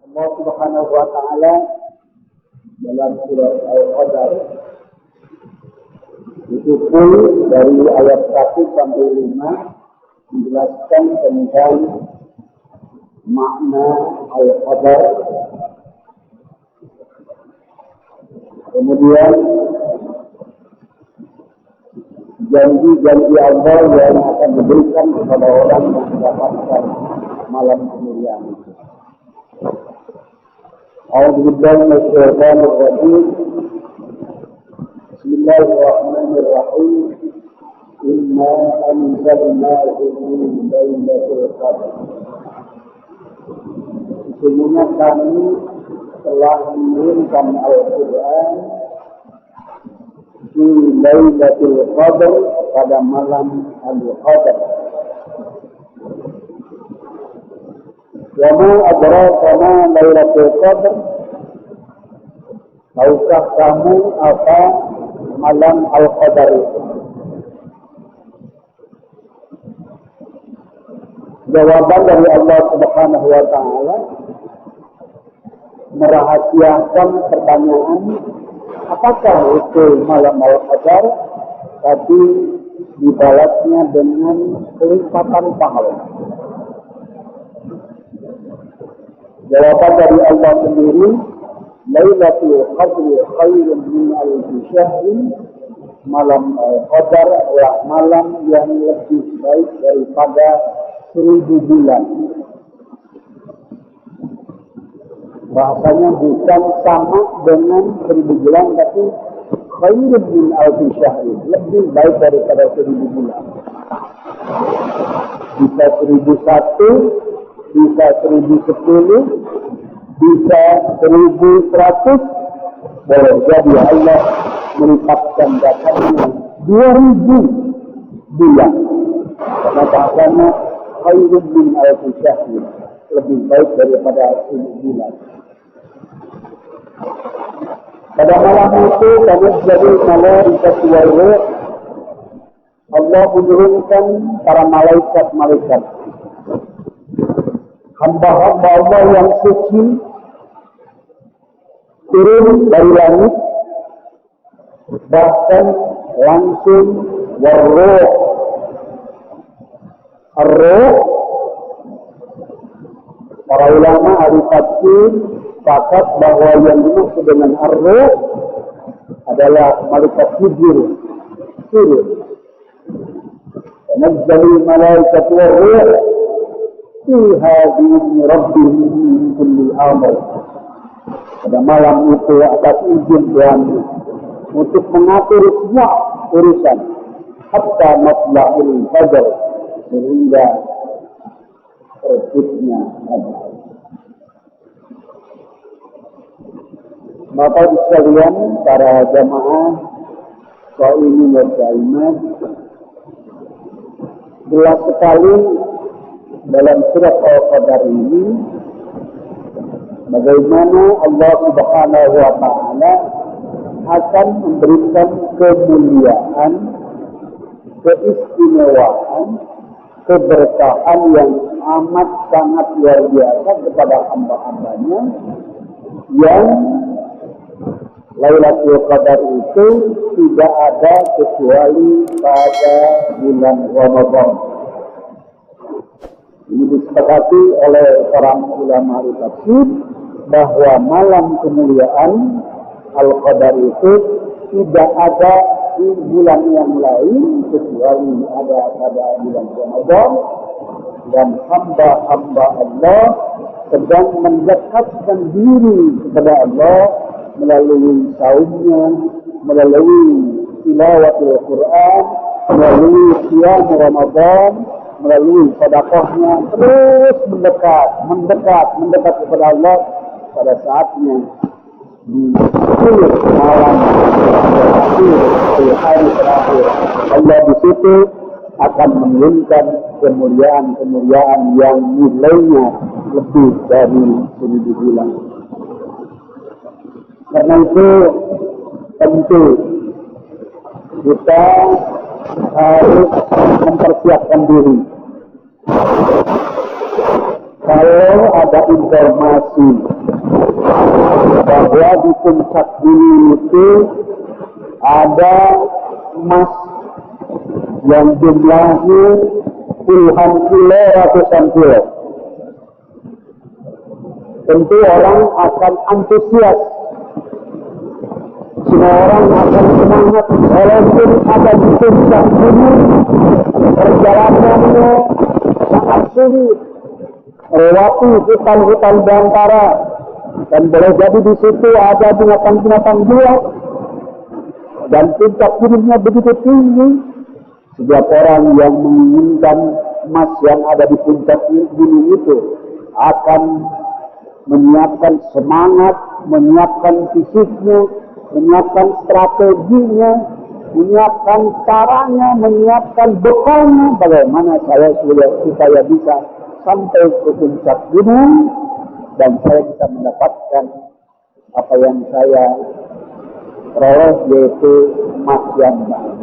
Allah Subhanahu wa taala dalam surah Al-Qadar dipukul dari ayat 1 sampai 5 menjelaskan tentang makna Al-Qadar. Kemudian janji-janji Allah yang akan diberikan kepada orang yang mendapatkan malam kemuliaan itu. A'udzubillahi minasyaitonir rajim. Bismillahirrahmanirrahim. Inna anzalnahu fi lailatul qadar. Sesungguhnya kami telah menurunkan Al-Quran di Lailatul Qadar pada malam Al-Qadar. Wa ma adraka ma Lailatul Qadar? Tahukah kamu apa malam Al-Qadar itu? Jawaban dari Allah Subhanahu wa taala merahasiakan pertanyaan apakah itu malam Al-Qadar, tapi dibalasnya dengan kelipatan pahala. Jawaban dari Allah sendiri, Lailatul Qadri khairun min alfi syahrin. Malam Al-Qadar adalah malam yang lebih baik daripada 1000 bulan. Bahasanya bukan sama dengan 1000 bulan, tapi khairun min alfi syahrin, lebih baik daripada 1000 bulan. Bisa 1001, bisa 1010, bisa 1100, boleh jadi Allah menetapkan datanya 2000 bulan. Karena bahasanya khairun min alfi syahrin, lebih baik daripada 1000 bulan. Pada malam itu kami jadi malaikat wal ruh. Allah menurunkan para malaikat-malaikat, hamba-hamba Allah yang suci, turun dari langit, bahkan langsung war-ruh. Ar-ruh, para ulama ahli tafsir sepakat bahwa yang dimaksud dengan ar-ruh adalah malaikat Jibril. Tanazzalul malaikatu war-ruh fiha bi'izni rabbihim min kulli amr. Pada malam itu atas izin Tuhan untuk mengatur semua urusan hatta matla'il fajr, sehingga terbitnya matahari. Bapak sekalian, para jamaah shaimin dan shaimat, jelas sekali dalam surat Al-Qadar ini bagaimana Allah Subhanahu wa taala akan memberikan kemuliaan, keistimewaan, keberkahan yang amat sangat luar biasa kepada hamba-hambanya, yang Lailatul Qadar itu tidak ada kecuali pada bulan Ramadan. Ini disepakati oleh para ulama tafsir bahwa malam kemuliaan Al-Qadar itu tidak ada di bulan yang lain kecuali ada pada bulan Ramadan, dan hamba-hamba Allah sedang mendekatkan diri kepada Allah melalui saumnya, melalui tilawatul Quran, melalui qiyam Ramadan, melalui sedekahnya, terus mendekat kepada Allah pada saatnya di 10 malam terakhir, di hari terakhir. Allah di situ akan menurunkan kemuliaan-kemuliaan yang nilainya lebih dari 1000 bulan. Karena itu tentu kita harus mempersiapkan diri. Kalau ada informasi bahwa di puncak gunung itu ada emas yang jumlahnya puluhan kilo, ratusan kilo. Tentu orang akan antusias, semua orang akan semangat, walaupun ada di puncak gunung, perjalanannya sangat sulit, melewati hutan-hutan belantara, dan boleh jadi di situ ada binatang-binatang buas, dan puncak gunungnya begitu tinggi. Setiap orang yang menginginkan emas yang ada di puncak gunung itu akan menyiapkan semangat, menyiapkan fisiknya, menyiapkan strateginya, menyiapkan caranya, menyiapkan bekalnya, bagaimana saya bisa sampai ke puncak gunung dan saya bisa mendapatkan apa yang saya peroleh, yaitu emas yang baik.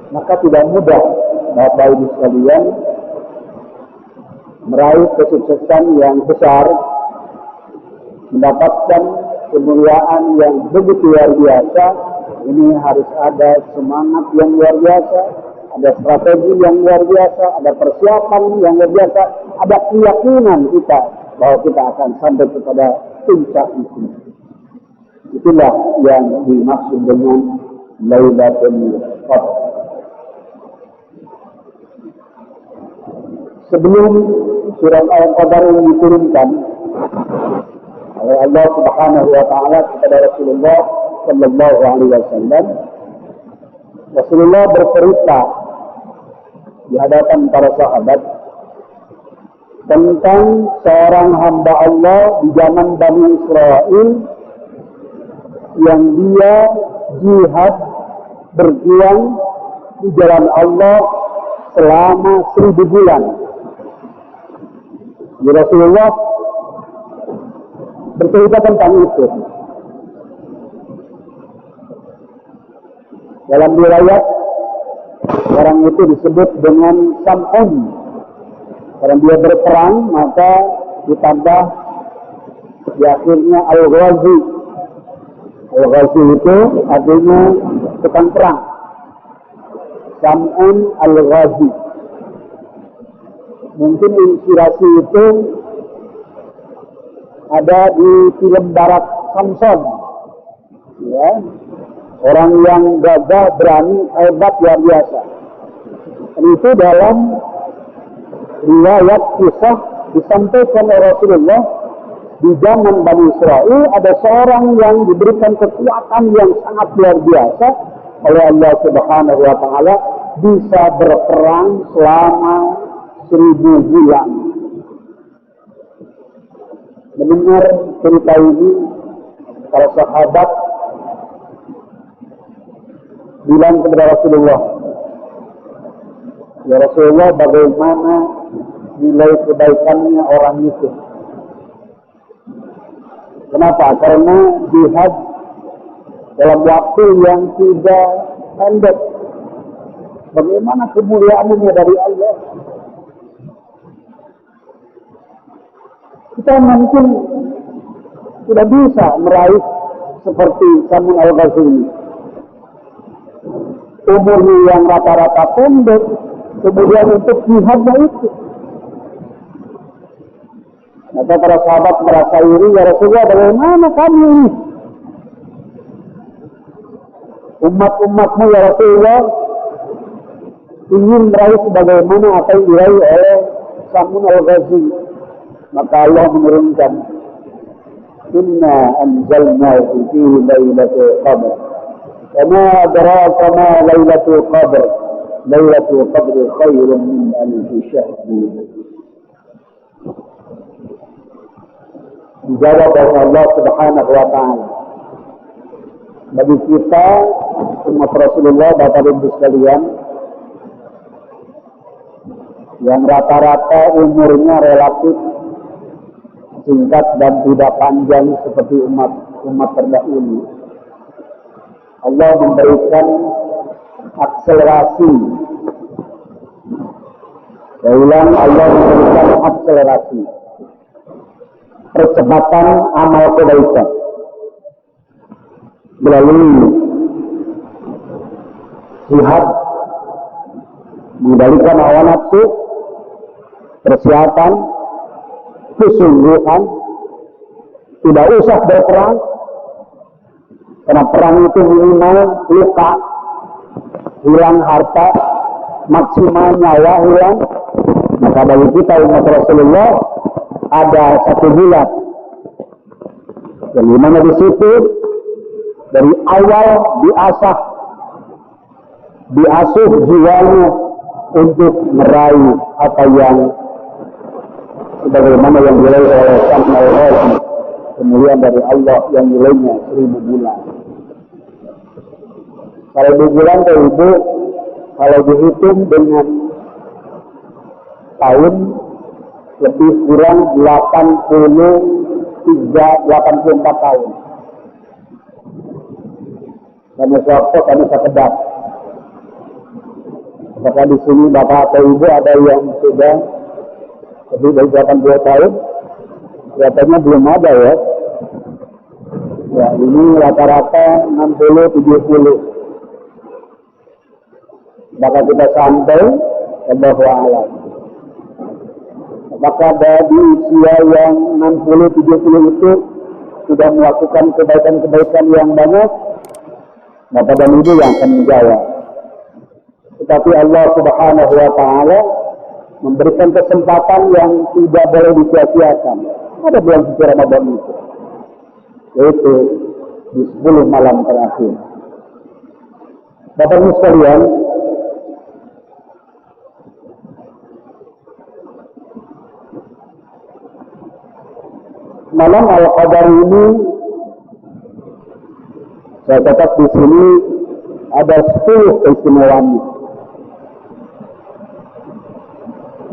Maka tidak mudah Bapak Ibu sekalian meraih kesuksesan yang besar, mendapatkan kemuliaan yang begitu luar biasa. Ini harus ada semangat yang luar biasa, ada strategi yang luar biasa, ada persiapan yang luar biasa, ada keyakinan kita bahwa kita akan sampai kepada puncak itu. Itulah yang dimaksud dengan Lailatul Qadar. Sebelum surat Al-Qadar ini diturunkan oleh Allah Subhanahu wa taala kepada Rasulullah sallallahu alaihi wasallam, Rasulullah bercerita di hadapan para sahabat tentang seorang hamba Allah di zaman Bani Israel yang dia jihad, berjuang di jalan Allah selama 1000 bulan. Rasulullah bercerita tentang itu. Dalam riwayat, orang itu disebut dengan Sam'un. Karena dia berperang, maka ditambah di akhirnya Al-Ghazi. Al-Ghazi itu artinya tukang perang. Sam'un Al-Ghazi. Mungkin inspirasi itu ada di film Barat Samson, ya, orang yang gagah, berani, hebat, luar biasa. Dan itu dalam riwayat kisah disampaikan oleh Rasulullah di zaman Bani Israel ada seorang yang diberikan kekuatan yang sangat luar biasa oleh Allah Subhanahu wa taala, bisa berperang selama 1000 bulan. Mendengar cerita ini, para sahabat bilang kepada Rasulullah, ya Rasulullah, bagaimana nilai kebaikannya orang itu? Kenapa? Karena jihad dalam waktu yang tidak pendek. Bagaimana kemuliaannya dari Allah? Kita mungkin tidak bisa meraih seperti Sam'un Al-Ghazi ini. Umurnya yang rata-rata pendek, kemudian untuk jihadnya itu. Maka para sahabat merasa iri, ya Rasulullah, bagaimana kami ini? Umat-umatmu ya Rasulullah ingin meraih sebagaimana apa yang diraih oleh Sam'un Al-Ghazi. Maka Allah menurunkan, Inna anzalnahu fi lailatul qadr. Wa ma adraka ma lailatul qadr. Lailatul qadr khairun min alfi syahr. Dijawab oleh Allah Subhanahu wa taala. Bagi kita umat Rasulullah, Bapak Ibu sekalian, yang rata-rata umurnya relatif singkat dan tidak panjang seperti umat terdahulu, Allah memberikan akselerasi Ulang Allah memberikan akselerasi, percepatan amal kebaikan melalui jihad, mengendalikan hawa nafsu, persiapan, kesungguhan, tidak usah berperang, karena perang itu minimal luka, hilang harta, maksimal nyawa hilang. Maka bagi kita umat Rasulullah ada 1 bulan yang dimana di situ dari awal diasuh jiwanya untuk meraih apa yang sebagaimana yang diraih oleh Sang Allah, kemuliaan dari Allah yang nilainya 1000 bulan. Kalau dibilang ke ibu, kalau dihitung dengan tahun lebih kurang 84 tahun. Karena suatu kami sekedap. Apakah di sini bapak atau ibu ada yang sudah lebih dari 80 tahun? Katanya belum ada ya. Ya, ini rata-rata 60-70. Maka kita sampai ke bahwa alam. Apakah di usia yang 60-70 itu sudah melakukan kebaikan-kebaikan yang banyak? Bapak dan Ibu yang akan menjawab. Tetapi Allah Subhanahu wa Ta'ala memberikan kesempatan yang tidak boleh disia-siakan. Ada bulan suci Ramadan itu, yaitu di 10 malam terakhir. Bapak Ibu sekalian, malam Al-Qadar ini saya catat di sini ada 10 keistimewaannya.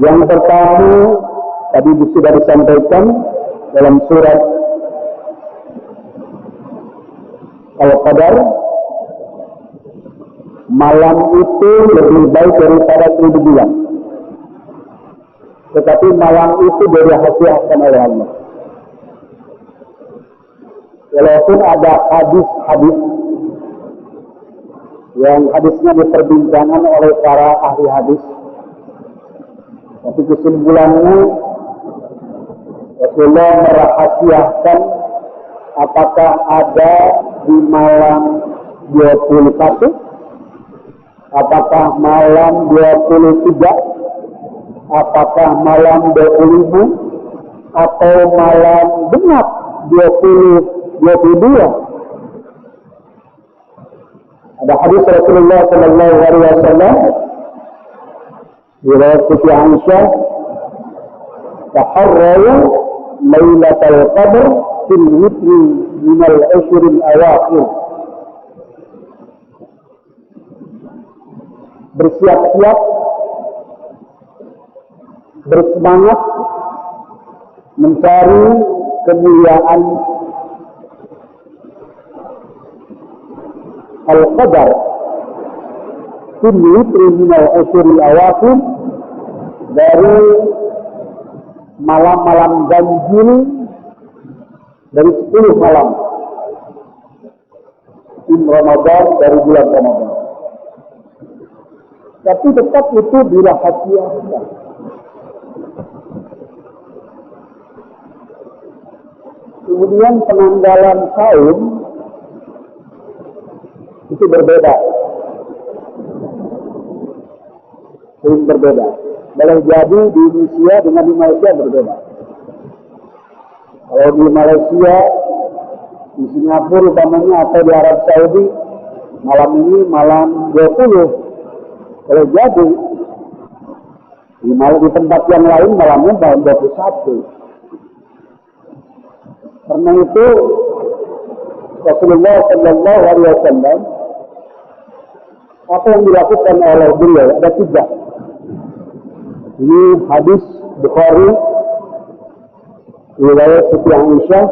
Yang pertama tadi sudah disampaikan dalam surat Al-Qadar, malam itu lebih baik daripada 1000 bulan. Tetapi malam itu dirahasiakan oleh Allah. Walaupun ada hadis-hadis yang hadisnya diperbincangkan oleh para ahli hadis, tapi kesimpulannya Rasulullah merahasiakan apakah ada di malam 21, apakah malam 23, apakah malam 25, atau malam genap 22. Ada hadis Rasulullah sallallahu alaihi wasallam riwayat Siti Aisyah, "Taharraw lailatul qadr fil witri min al-ashr al-awakhir." Bersiap-siap, bersemangat mencari kemuliaan Al-Qadar fil witri min al-ashr al-awakhir, dari malam-malam ganjil dari 10 malam in Ramadan, dari bulan Ramadan. Tapi tetap itu dirahasiakan. Kemudian penanggalan saum itu berbeda. Berbeda. Boleh jadi di Indonesia dengan di Malaysia berbeda. Kalau di Malaysia, di Singapura umpamanya, atau di Arab Saudi, malam ini malam 20. Boleh jadi di tempat yang lain malamnya malam 21. Karena itu Rasulullah sallallahu alaihi wasallam, apa yang dilakukan oleh beliau ada 3. Ini hadis Bukhari riwayat Siti Aisyah,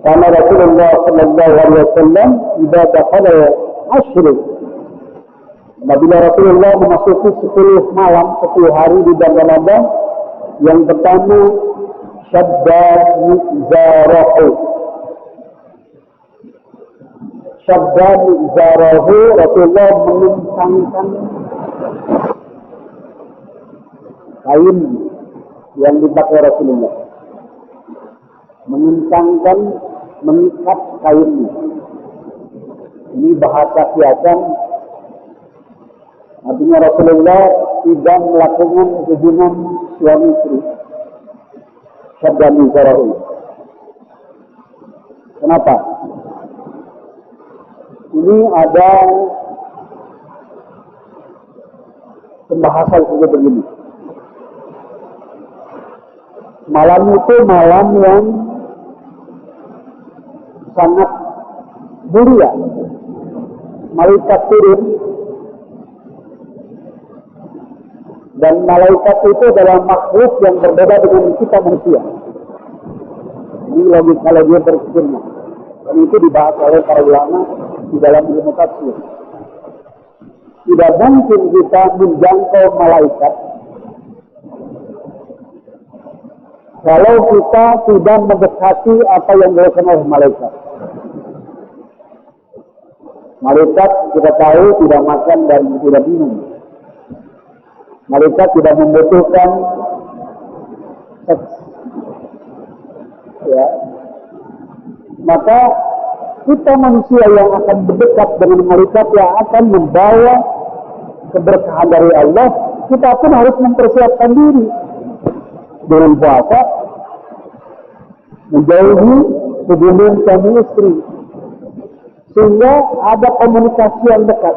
karena Rasulullah sallallahu alaihi wasallam idza dakhala ashr Apabila Rasulullah memasuki 10 malam, 10 hari di bulan Ramadan, yang pertama syadda mizarahu. Syadda mizarahu, Rasulullah mengencangkan kain yang dipakai Rasulullah. Mengencangkan, mengikat kainnya. Ini bahasa kiasan. Artinya Rasulullah tidak melakukan hubungan suami istri. Syadda mizarahu. Kenapa? Ini ada pembahasan seperti begini. Malam itu malam yang sangat mulia. Malaikat turun, dan malaikat itu adalah makhluk yang berbeda dengan kita manusia. Ini logika dia berpikirnya. Dan itu dibahas oleh para ulama di dalam ilmu tafsir. Tidak mungkin kita menjangkau malaikat kalau kita tidak mendekati apa yang dilakukan oleh malaikat. Malaikat kita tahu tidak makan dan tidak minum. Malaikat tidak membutuhkan seks. Ya. Maka kita manusia yang akan berdekat dengan malaikat yang akan membawa keberkahan dari Allah, kita pun harus mempersiapkan diri dengan puasa, menjauhi hubungan suami istri, sehingga ada komunikasi yang dekat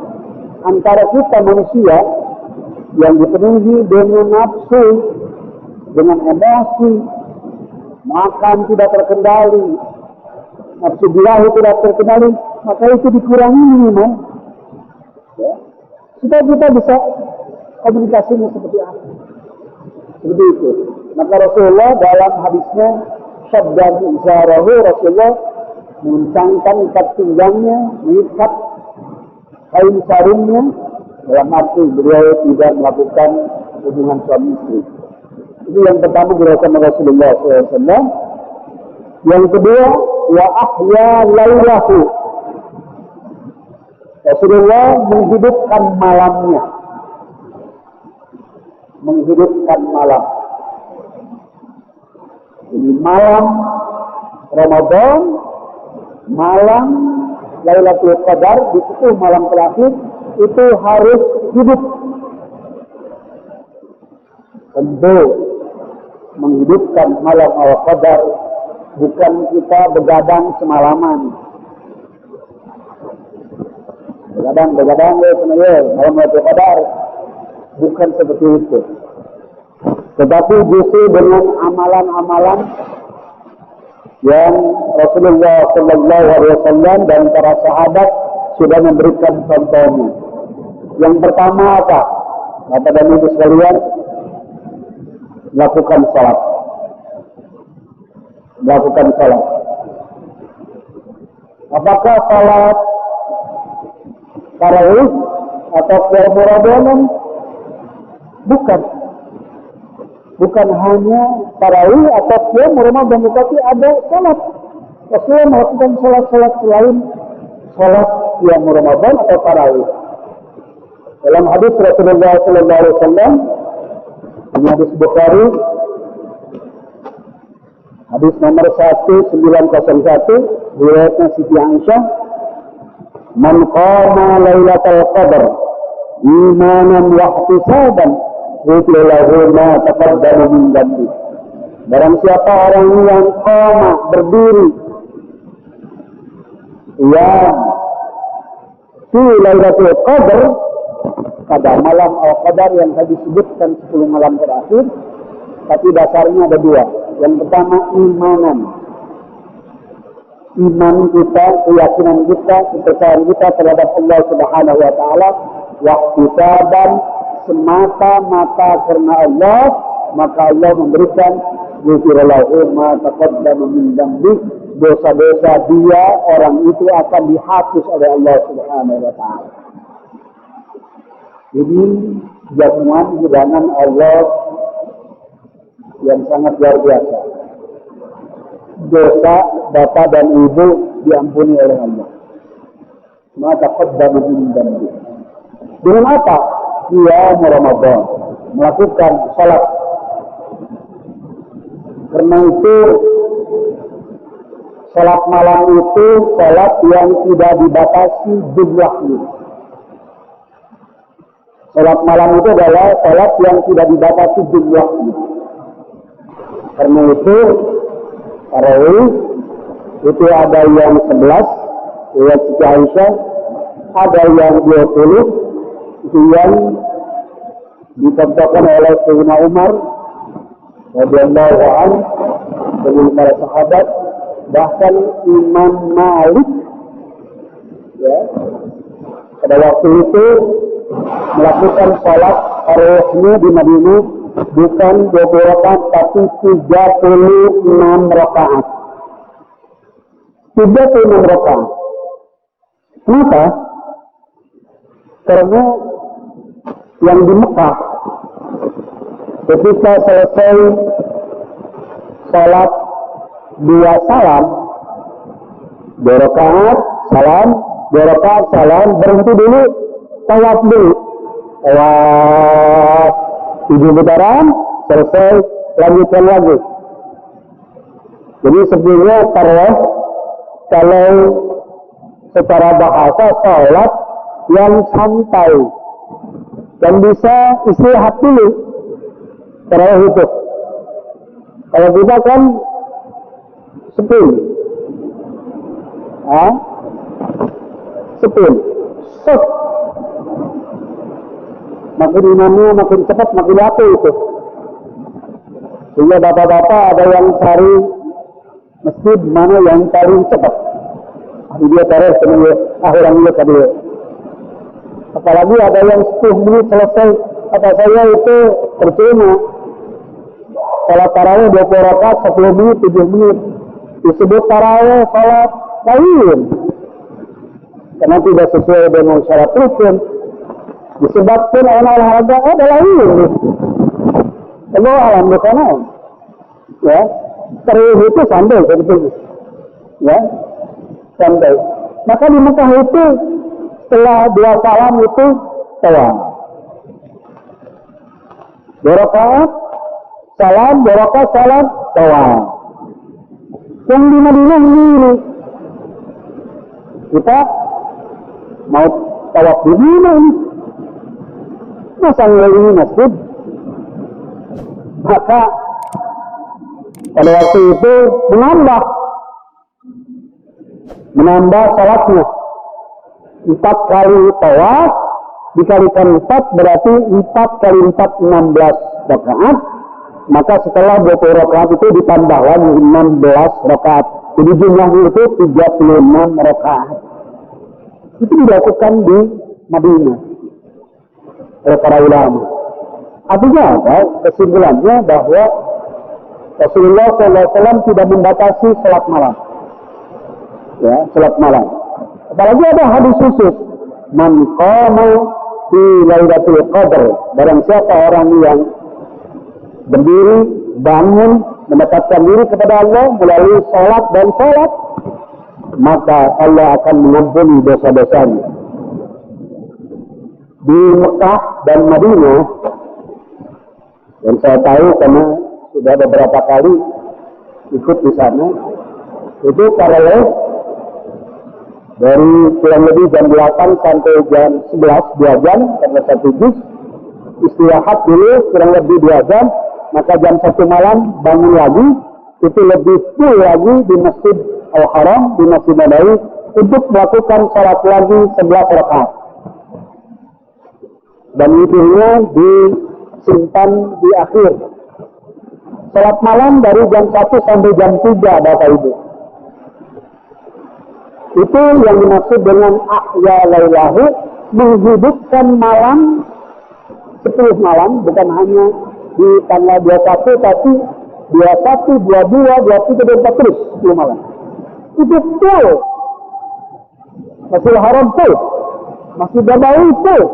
antara kita manusia yang dipenuhi dengan nafsu, dengan emosi, makan tidak terkendali, nafsu birahi tidak terkendali, maka itu dikurangi minimal. Ya. Supaya kita bisa komunikasinya seperti apa. Seperti itu. Maka Rasulullah dalam hadisnya syadda mizarahu, Rasulullah mengencangkan ikat pinggangnya, mengikat kain sarungnya, dalam arti beliau tidak melakukan hubungan suami istri. Itu yang pertama dilakukan Rasulullah SAW. Yang kedua, wa ahya lailahu. Rasulullah menghidupkan malamnya. Menghidupkan malam. Ini malam Ramadan, malam Lailatul Qadar, di situ malam terakhir itu harus hidup. Tentu menghidupkan malam Al-Qadar bukan kita begadang semalaman. Begadang malam Al-Qadar, bukan seperti itu. Tetapi justru dengan amalan-amalan yang Rasulullah SAW dan para sahabat sudah memberikan contohnya. Yang pertama apa? Kata dan ibu sekalian, melakukan salat. Melakukan salat. Apakah salat tarawih atau qiyam Ramadan? Bukan. Bukan hanya tarawih atau qiyam Ramadan, tetapi ada salat. Rasulullah melakukan salat-salat selain salat qiyam Ramadan atau tarawih. Dalam hadis Rasulullah SAW, ini hadis Bukhari, hadis nomor 1901, riwayatnya Siti Aisyah, man qama lailatul qadar imanan wa ihtisaban ghufira lahu ma taqaddama min dhanbi. Barang siapa orang yang qama, berdiri, qiyam fi lailatul qadar, pada malam Al-Qadar yang tadi disebutkan 10 malam terakhir, tapi dasarnya ada dua. Yang pertama imanan. Iman kita, keyakinan kita, kepercayaan kita terhadap Allah Subhanahu wa taala, wahtisaban, semata-mata karena Allah, maka Allah memberikan ghufirallahu ma taqaddama min dzambi, dosa-dosa dia orang itu akan dihapus oleh Allah Subhanahu wa taala. Ini jamuan hidangan Allah yang sangat luar biasa. Dosa bapak dan ibu diampuni oleh Allah. Maka qaddamu min dambi. Dengan apa? Qiyam Ramadan, melakukan salat. Karena itu salat malam itu salat yang tidak dibatasi jumlahnya. Salat malam itu adalah salat yang tidak dibatasi jumlahnya. Karena itu tarawih itu ada yang 11, riwayat Siti Aisyah, ada yang 20, itu yang dicontohkan oleh Sayyidina Umar radhiyallahu anhu dengan para sahabat, bahkan Imam Malik ya, pada waktu itu melakukan salat tarawihnya di Madinah bukan 20 rakaat tapi 36 rakaat. 36 rakaat. Kenapa? Karena yang di Mekah ketika selesai salat 2 salam, 2 rakaat salam, 2 rakaat salam, berhenti dulu, tawaf dulu, tawaf 7 putaran, selesai, lanjutkan lagi. Jadi sebenarnya tarawih kalau secara bahasa salat yang santai dan bisa istirahat dulu tarawih itu. Kalau kita kan sepil, set, makin imamnya makin cepat makin laku itu. Sehingga bapak-bapak ada yang cari masjid mana yang paling cepat. Dia taruh semuanya akhirnya tadi. Apalagi ada yang 10 menit selesai, kata saya itu percuma. Salat tarawih 20 rakaat 10 menit 7 menit disebut tarawih salat lain karena tidak sesuai dengan syarat rukun. Disebabkan olahraga ada lain. Allah alhamdulillah. Ya, tarawih itu santai sebetulnya. Ya, santai. Maka di Mekah itu setelah 2 salam itu tawaf. 2 rakaat salam, 2 rakaat salam, tawaf. Yang di Madinah ini kita mau tawaf di mana ini? Masa ngelilingi masjid? Maka pada waktu itu menambah salatnya 4 kali tawaf dikalikan 4 berarti 4 kali 4 16 rakaat. Maka setelah 20 rakaat itu ditambah lagi 16 rakaat. Jadi jumlahnya itu 36 rakaat. Itu dilakukan di Madinah oleh para ulama. Artinya apa? Kesimpulannya bahwa Rasulullah SAW tidak membatasi salat malam. Ya, salat malam. Apalagi ada hadis khusus, man qama fi Lailatul Qadar, barang siapa orang yang berdiri, bangun, mendekatkan diri kepada Allah melalui salat dan salat, maka Allah akan mengampuni dosa-dosanya. Di Mekah dan Madinah, yang saya tahu karena sudah beberapa kali ikut di sana, itu tarawih dari kurang lebih jam 8 sampai jam 11, 2 jam karena 1 juz, istirahat dulu kurang lebih 2 jam, maka jam 1 malam bangun lagi, itu lebih full lagi di Masjid Al-Haram, di Masjid Nabawi, untuk melakukan salat lagi 11 rakaat. Dan itunya disimpan di akhir. Salat malam dari jam 1 sampai jam 3, Bapak Ibu. Itu yang dimaksud dengan ahya lailahu, menghidupkan malam 10 malam, bukan hanya di tanggal 21, tapi 21, 22, 23, 24 terus 10 malam. Itu full. Masjidil Haram full. Masjid Nabawi full.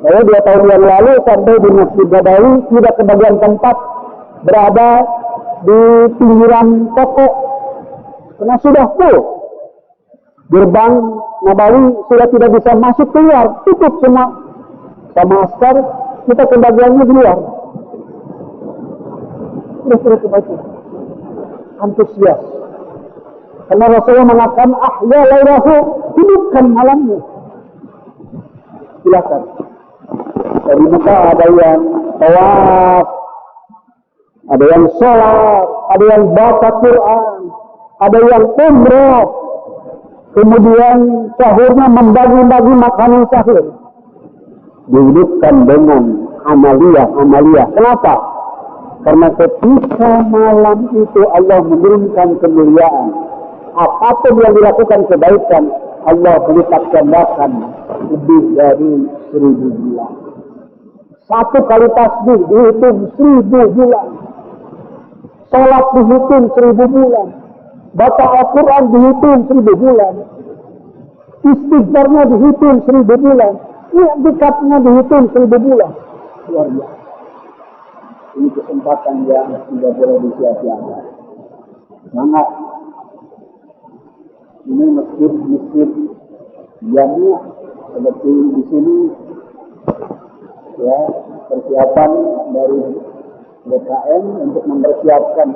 Saya 2 tahun yang lalu sampai di Masjid Nabawi, tidak kebagian tempat berada di pinggiran toko, karena sudah full. Gerbang Nabawi sudah tidak bisa masuk keluar, tutup semua sama askar, kita kebagiannya di luar. Sudah kebaca, antusias. Karena Rasulullah mengatakan, ahya lailahu, hidupkan malamnya. Silakan. Dari Mekah ada yang tawaf, ada yang sholat, ada yang baca Quran, ada yang umrah. Kemudian sahurnya membagi-bagi makanan sahur. Dihidupkan dengan amaliyah. Kenapa? Karena ketika malam itu Allah menurunkan kemuliaan. Apapun yang dilakukan kebaikan, Allah melipat gandakan lebih dari 1000 bulan. Satu kali tasbih dihitung 1000 bulan. Salat dihitung 1000 bulan. Baca Al-Quran dihitung 1000 bulan. Istighfarnya dihitung 1000 bulan. I'tikafnya dihitung 1000 bulan. Luar biasa. Ini kesempatan yang tidak boleh disia-siakan. Semangat. Ini masjid jamiah seperti di sini, ya, persiapan dari BKM untuk mempersiapkan.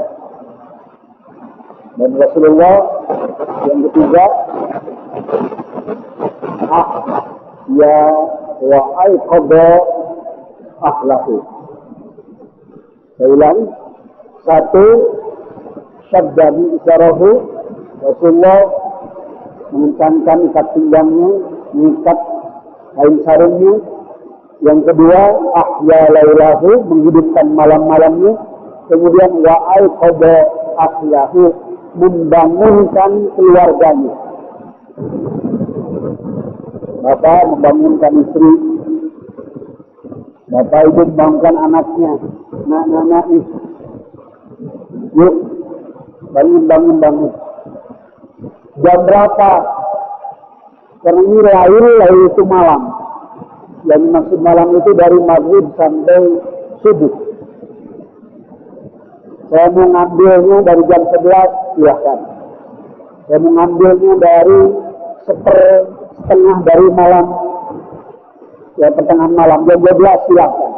Dan Rasulullah yang ketiga, ya wa aiqadha akhlaqu. Saya ulang, 1, syaddani isyarahu, Rasulullah mengencangkan ikat pinggangnya, mengikat kain sarungnya. Yang kedua, ahya lailahu, menghidupkan malam-malamnya. Kemudian wa aiqadha akhlaqu, membangunkan keluarganya. Bapak membangunkan istri, bapak ibu membangunkan anaknya. Nak nih, yuk bangun. Jam berapa? Karena ini lahir itu malam. Yang maksud malam itu dari maghrib sampai subuh. Saya mau ngambilnya dari jam 11, silahkan. Saya mau ngambilnya dari setengah dari malam, ya pertengahan malam, jam 12 silahkan.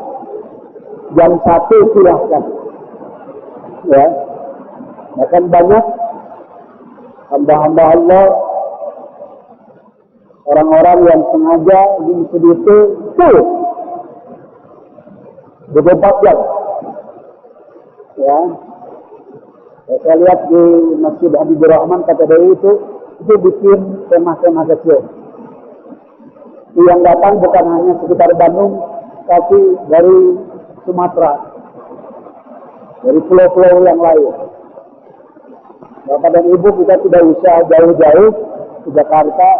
Jam 1 silahkan. Ya, bahkan banyak hamba-hamba Allah, orang-orang yang sengaja di masjid itu full 24 jam. Ya, saya lihat di Masjid Habibur Rahman kata dari itu bikin kemah-kemah kecil. Yang datang bukan hanya sekitar Bandung, tapi dari Sumatera, dari pulau-pulau yang lain. Bapak dan Ibu, kita tidak usah jauh-jauh ke Jakarta,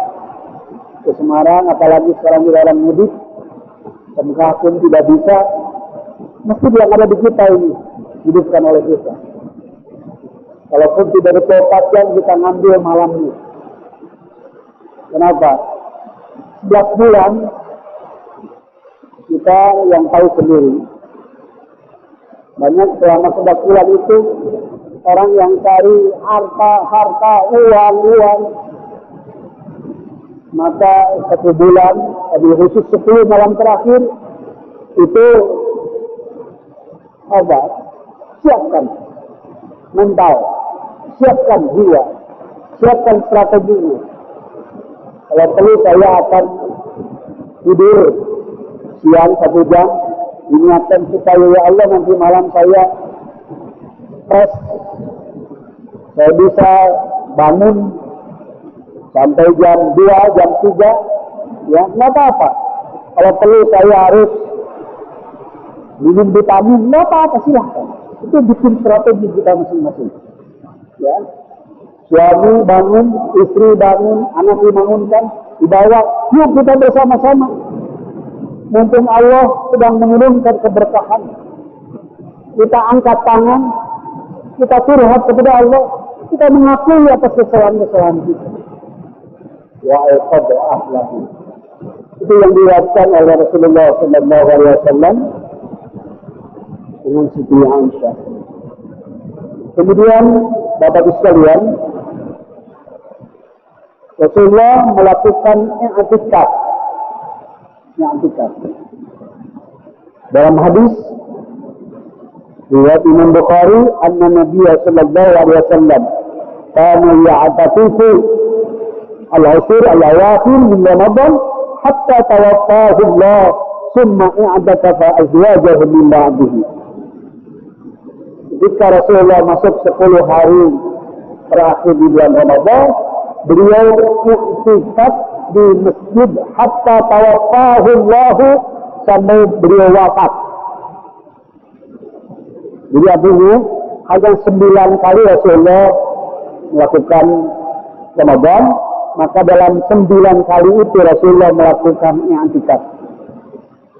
ke Semarang, apalagi sekarang dilarang mudik. Ke Mekah pun tidak bisa. Masjid yang ada di kita ini hidupkan oleh kita. Kalaupun tidak ada tempatnya, kita ngambil malamnya. Kenapa? 11 bulan kita yang tahu sendiri. Banyak selama 11 bulan itu orang yang cari harta, uang. Maka 1 bulan, lebih khusus 10 malam terakhir itu siapkan mental, siapkan jiwa, siapkan strateginya. Kalau perlu saya akan tidur siang 1 jam, diniatkan supaya ya Allah nanti malam saya fresh, saya bisa bangun sampai jam 2, jam 3, ya nggak apa-apa. Kalau perlu saya harus minum vitamin, nggak apa-apa, silahkan. Itu bikin strategi kita masing-masing. Ya, suami bangun, istri bangun, anak dibangunkan, dibawa, yuk kita bersama-sama. Mumpung Allah sedang menurunkan keberkahan, kita angkat tangan, kita curhat kepada Allah, kita mengakui atas kesalahan-kesalahan kita. Wa aiqadha akhlaqu. Itu yang diriwayatkan oleh Rasulullah SAW dengan Siti Aisyah. Kemudian Bapak-Ibu sekalian, Rasulullah melakukan i'tikaf. Dalam hadis riwayat Imam Bukhari, anna Nabi sallallahu alaihi wasallam kana ya'takifu al-ashur al-awakhir min Ramadan hatta tawaffahu Allah, thumma i'takafa azwajahu min ba'dihi. Jika Rasulullah masuk 10 hari terakhir di bulan Ramadan, beliau i'tikaf di masjid hatta tawaffahu Allah, sampai beliau wafat. Jadi artinya hanya 9 kali Rasulullah melakukan Ramadan, maka dalam 9 kali itu Rasulullah melakukan i'tikaf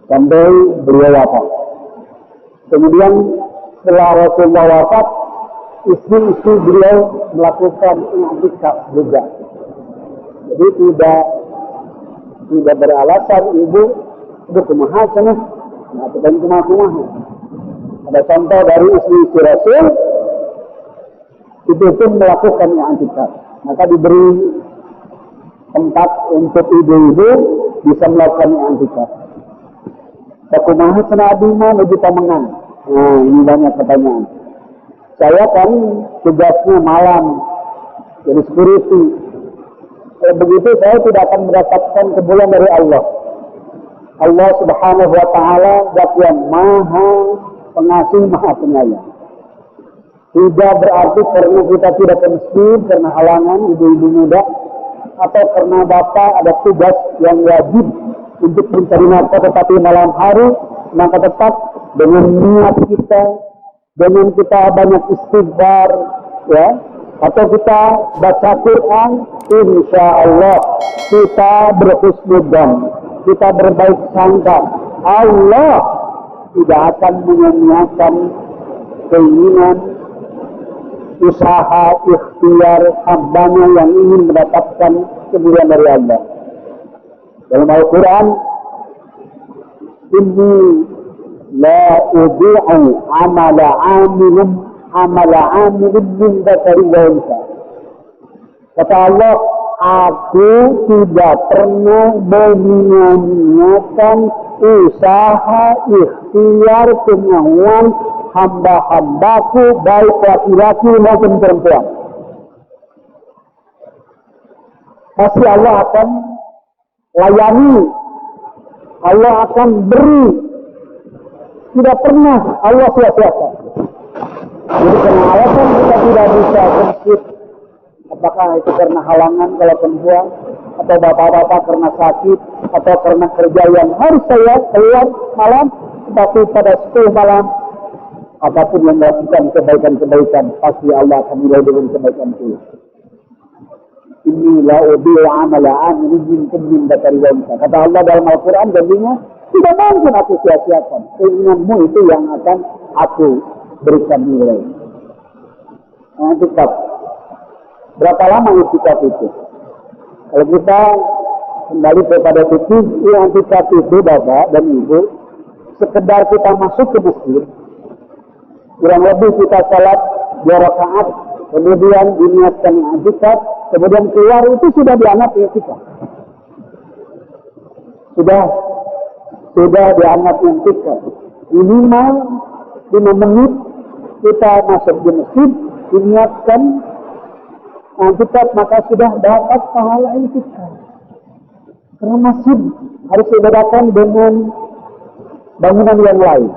sampai beliau wafat. Kemudian setelah Rasulullah wafat, istri-istri beliau melakukan i'tikaf juga. Jadi tidak beralasan ibu kumaha sana, nah bukan kumaha. Ada contoh dari istri-istri Rasul itu pun melakukan i'tikaf, maka diberi tempat untuk ibu-ibu bisa melakukan i'tikaf. Kumaha sana abdi mah lebih pamengan. Nah, ini banyak pertanyaan. Saya kan tugasnya malam, jadi security. Kalau begitu saya tidak akan mendapatkan kemuliaan dari Allah. Allah Subhanahu wa Ta'ala zat yang maha pengasih, maha penyayang. Tidak berarti karena kita tidak ke masjid karena halangan ibu-ibu muda, atau karena bapak ada tugas yang wajib untuk mencari nafkah tetapi malam hari, maka tetap dengan niat kita, dengan kita banyak istighfar, ya, atau kita baca Quran, insya Allah kita berhusnudzon, kita berbaik sangka, Allah tidak akan menyanyiakan keinginan, usaha, ikhtiar hambanya yang ingin mendapatkan kemuliaan dari Allah. Dalam Al-Quran, inni la udhi'u amala amilin min dzakari wa unsa. Kata Allah, aku tidak pernah menyia-nyiakan usaha, ikhtiar, kemauan hamba-hambaku, baik laki-laki maupun perempuan. Pasti Allah akan layani, Allah akan beri. Tidak pernah Allah sia-siakan. Jadi karena alasan kita tidak bisa masjid, apakah itu karena halangan kalau perempuan, atau bapak-bapak karena sakit, atau karena kerja yang harus saya keluar malam, tetapi pada 10 malam, apapun yang melakukan kebaikan-kebaikan, pasti Allah akan nilai dengan kebaikan itu. Inni la udhi'u amala amilin minkum min dzakari wa unsa. Kata Allah dalam Al-Quran, janjinya tidak mungkin aku sia-siakan. Keinginanmu itu yang akan aku berikan nilai. I'tikaf. Berapa lama i'tikaf itu? Kalau kita kembali kepada fikih, i'tikaf itu Bapak dan Ibu, sekedar kita masuk ke masjid, kurang lebih kita salat 2 rakaat, kemudian diniatkan i'tikaf, kemudian keluar, itu sudah dianggap i'tikaf. Sudah dianggap i'tikaf. Minimal 5 menit kita masuk di masjid, diniatkan i'tikaf, maka sudah dapat pahala i'tikaf. Karena masjid harus dibedakan dengan bangunan yang lain.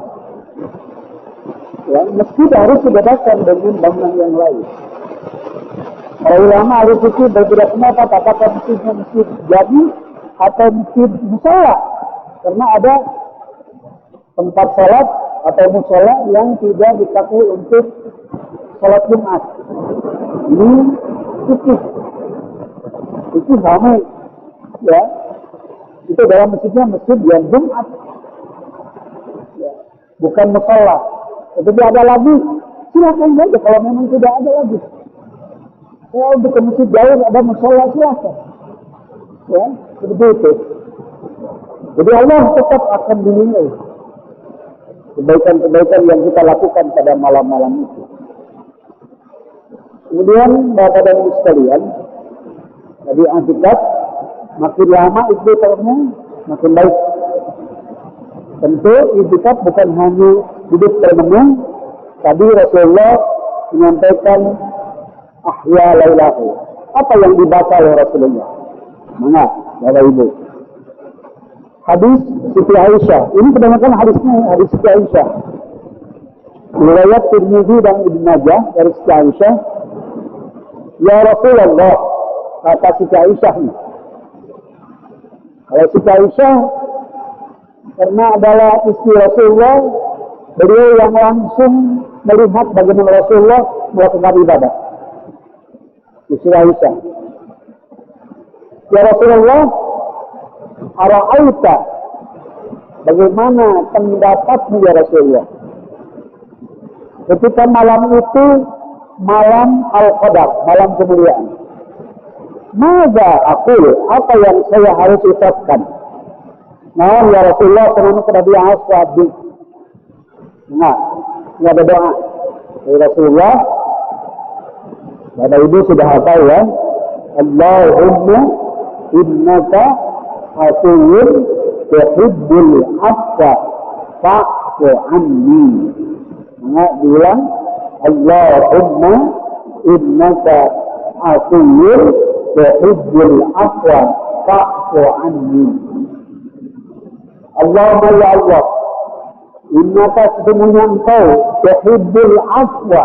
Ya, masjid harus dibedakan dengan bangunan yang lain. Para ulama harus itu berbeda pendapat apakah masjidnya masjid jadi atau masjid musola, karena ada tempat sholat atau musola yang tidak dipakai untuk sholat Jumat. Ini itu ramai, ya. Itu dalam masjidnya masjid yang Jumat, ya, bukan musola. Tetapi ada lagi, silakan saja kalau memang tidak ada lagi. Ya, untuk ke masjid jauh ada musola, silakan. Ya, seperti itu. Jadi Allah tetap akan dinilai kebaikan-kebaikan yang kita lakukan pada malam-malam itu. Kemudian Bapak dan Ibu sekalian, jadi akibat makin lama iktikafnya makin baik. Tentu iktikaf bukan hanya hidup termenung. Tadi Rasulullah menyampaikan ahya lailahu. Apa yang dibaca oleh Rasulullah? Mana, Bapak Ibu? Hadis Siti Aisyah. Ini kebanyakan hadisnya hadis Siti Aisyah. Riwayat Tirmidzi dan Ibnu Majah dari Siti Aisyah. Ya Rasulullah, kata Siti Aisyah ini. Kalau Siti Aisyah karena adalah istri Rasulullah, beliau yang langsung melihat bagaimana Rasulullah melakukan ibadah. Istri Aisyah. Ya Rasulullah, ara'aita, bagaimana pendapatmu ya Rasulullah? Ketika malam itu malam Al-Qadar, malam kemuliaan. Maka aku, apa yang saya harus ucapkan? Nah, ya Rasulullah, karena sudah diaswabi. Nah, ini ada doa. Ya Rasulullah, Bapak Ibu sudah hafal ya. Allahumma innaka afuwwun tuhibbul afwa fa'fu anni. Nah, bilang Allahumma innaka afuwwun tuhibbul afwa fa'fu anni. Allahumma ya Allah, innaka sesungguhnya engkau tuhibbul afwa,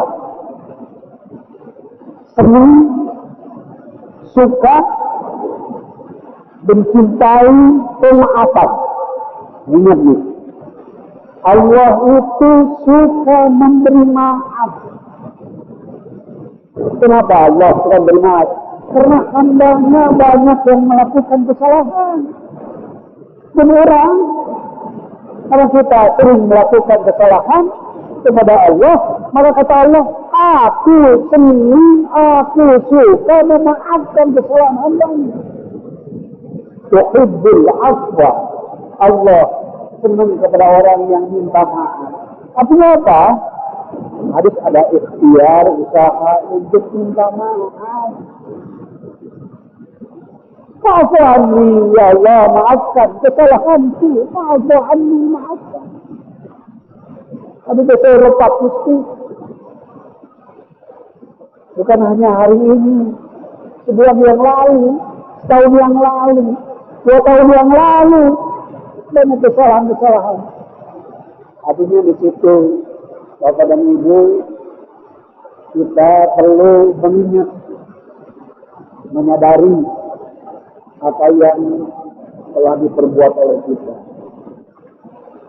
senang, suka, mencintai pemaafan. Ingat nih, Allah itu suka memberi maaf. Kenapa Allah suka memberi maaf? Karena hambanya banyak yang melakukan kesalahan. Dan kalau kita sering melakukan kesalahan kepada Allah, maka kata Allah, aku senang, aku suka memaafkan kesalahan hambanya. Tuhibbul afwa, Allah senang kepada orang yang minta maaf. Artinya apa? Harus ada ikhtiar, usaha untuk minta maaf. Maafu anni ya Allah, maafkan kesalahanku. Maafu anni, maafkan. Tapi saya lupa Gusti. Bukan hanya hari ini, sebulan yang lalu, setahun yang lalu, 2 tahun yang lalu, banyak kesalahan-kesalahan. Artinya di situ, Bapak dan Ibu, kita perlu mengingat, menyadari apa yang telah diperbuat oleh kita.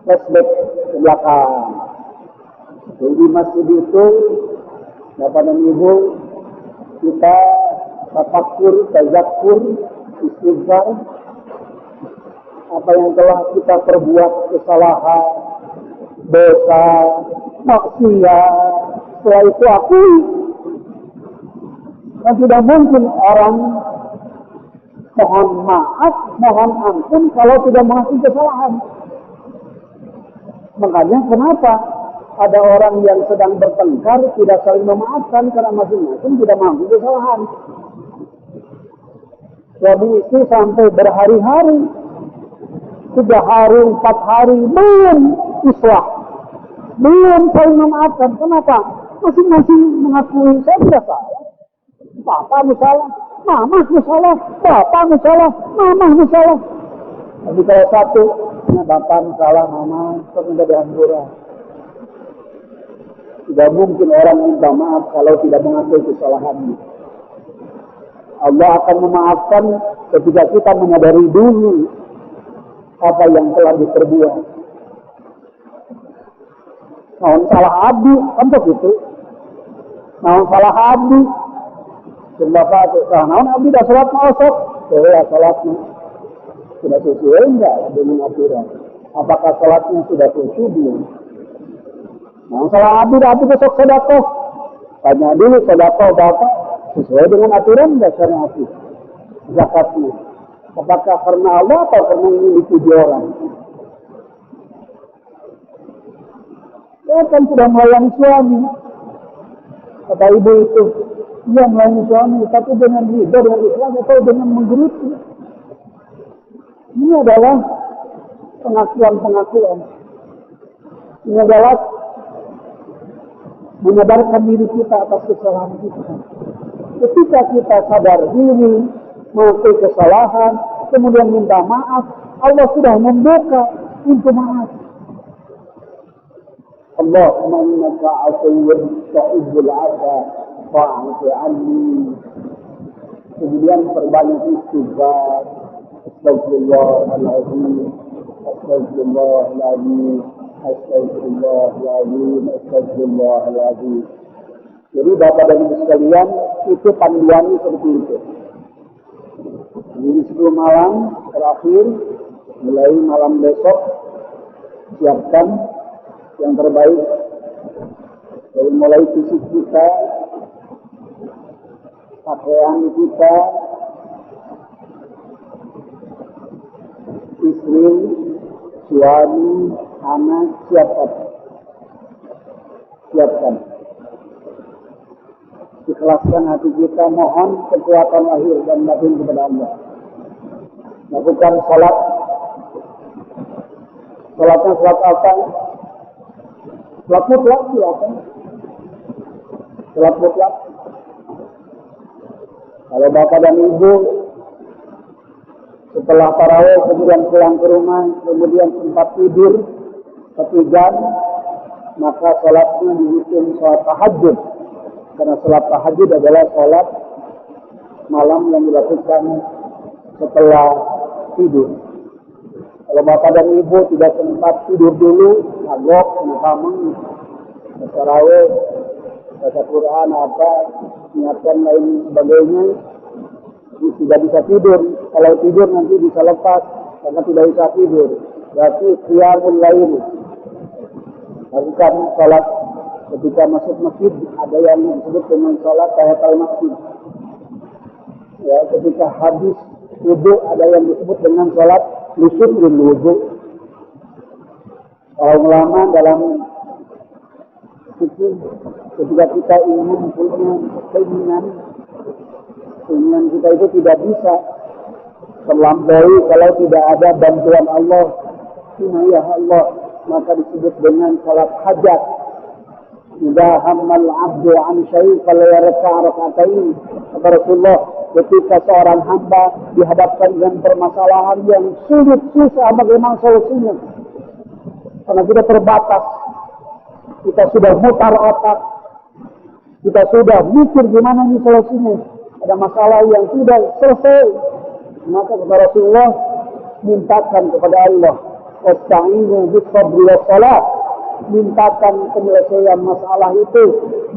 Flashback ke belakang. Di masjid itu, Bapak dan Ibu, kita tafakur, tazakkur, istighfar, apa yang telah kita perbuat, kesalahan, dosa, maksiat, setelah itu akui. Dan tidak mungkin orang mohon maaf, mohon ampun kalau tidak mengakui kesalahan. Makanya kenapa ada orang yang sedang bertengkar tidak saling memaafkan karena masing-masing tidak mengakui kesalahan. Suami istri sampai berhari-hari, 3 hari, 4 hari belum islah, belum saling memaafkan. Kenapa? Masing-masing mengakui saya tidak salah, papa salah, mama salah, bapak salah, mama salah. Tapi kalau satu, ya bapak salah, mama sudah dihampura. Tidak mungkin orang minta maaf kalau tidak mengakui kesalahannya. Allah akan memaafkan ketika kita menyadari dulu apa yang telah diperbuat. Nah, salah abdi, kan begitu. Nah, salah abdi, Bapak nah, abdi dah salat masuk, ya salatnya sudah sesuai enggak dengan aturan? Apakah salatnya sudah sesuai belum? Nah, salah abdi besok sedekah. Tanya dulu sedekah Bapak sesuai dengan aturan enggak syariat zakatnya? Apakah karena Allah atau karena ingin dipuji orang? Saya kan sudah melayani suami. Kata ibu itu, iya melayani suami, tapi dengan ridha, dengan ikhlas atau dengan menggerutu. Ini adalah pengakuan-pengakuan. Ini adalah menyadarkan diri kita atas kesalahan kita. Ketika kita sadar diri, mengakui kesalahan, kemudian minta maaf, Allah sudah membuka pintu maaf. Allahumma innaka afuwwun tuhibbul 'afwa fa'fu 'anni. Kemudian perbanyak istighfar. Astagfirullahaladzim, astagfirullahaladzim, astagfirullahaladzim, astagfirullahaladzim. Jadi Bapak dan Ibu sekalian, itu panduannya seperti itu. Jadi 10 malam terakhir, mulai malam besok, siapkan yang terbaik. Dari mulai fisik kita, pakaian kita, istri, suami, anak, siapkan. Ikhlaskan hati kita, mohon kekuatan lahir dan batin kepada Allah. Lakukan sholat. Sholatnya sholat apa? Sholat mutlak silakan. Sholat mutlak. Kalau Bapak dan Ibu setelah tarawih kemudian pulang ke rumah, kemudian sempat tidur 1 jam, maka sholatnya dihitung sholat tahajud. Karena sholat tahajud adalah sholat malam yang dilakukan setelah tidur. Kalau Bapak dan Ibu tidak sempat tidur dulu, agok, nafameng, tarawih, baca Quran, niatkan lain sebagainya, tidak bisa tidur. Kalau tidur nanti bisa lepas, karena tidak bisa tidur. Berarti qiyamul lail. Lakukan sholat ketika masuk masjid, ada yang disebut dengan sholat tahiyatul masjid. Ya, ketika habis wudu ada yang disebut dengan sholat lusutrul wudu. Para ulama dalam fikih, ketika kita ingin punya keinginan kita itu tidak bisa terlampaui kalau tidak ada bantuan Allah, inayah Allah, maka disebut dengan salat hajat. Idza hammal 'abdu 'an syai' fala yarfa' rak'atain. Kata Rasulullah, ketika seorang hamba dihadapkan dengan permasalahan yang sulit, susah, bagaimana solusinya? Karena kita terbatas, kita sudah mutar otak, kita sudah mikir gimana ini solusinya. Ada masalah yang sudah selesai, maka kata Rasulullah, mintakan kepada Allah, wasta'inu bis-sabri was-salat. Mintakan penyelesaian masalah itu